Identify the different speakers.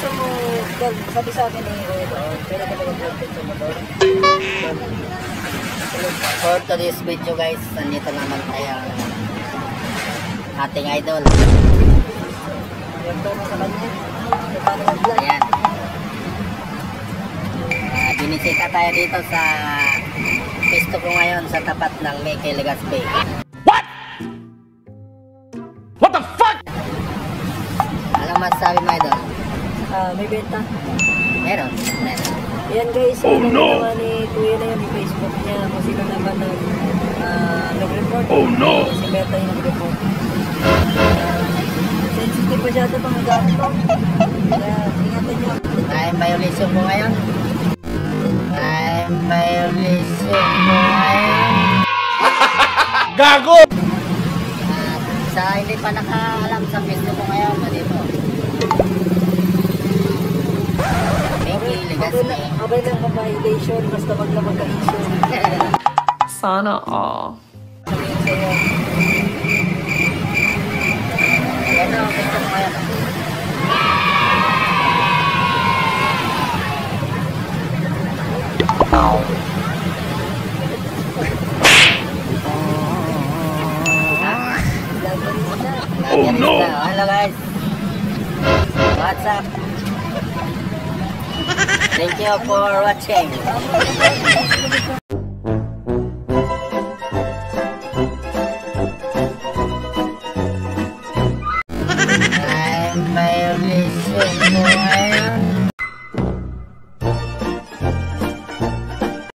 Speaker 1: gusto mo, sabi sa akin ni Kuya doon, pwede ka mag-content sa motor.
Speaker 2: For today's video guys, nandito naman tayo ating idol.
Speaker 1: Yung tono sa kanya.
Speaker 2: Ayan. Binisita tayo dito sa pisto ko ngayon sa tapat ng Mickey Legazpi.
Speaker 3: What? What the fuck?
Speaker 2: Anong masasabi mo idol?
Speaker 1: May benta.
Speaker 2: Meron.
Speaker 1: Yan guys,
Speaker 3: Oh, no.
Speaker 1: naman ni Kuya na yung Facebook niya kung sino naman nag-report.
Speaker 3: Oh no!
Speaker 1: Si Beta yung nag-report. Sensitive pa siya ito pang gamit ko. Kaya ingatan nyo.
Speaker 2: Time violation mo ngayon? Time violation mo ngayon?
Speaker 3: Gago!
Speaker 2: Sa hindi pa nakaalam sa pisto ko ngayon, dito. Mickey Legazpi.
Speaker 1: Okay lang kung violation, basta wag lang magka-issue.
Speaker 4: Sana all.
Speaker 1: Sabihin sa'yo.
Speaker 2: Yan ang pisto ko ngayon.
Speaker 3: Oh no!
Speaker 2: Hello guys. What's up? Thank you for watching.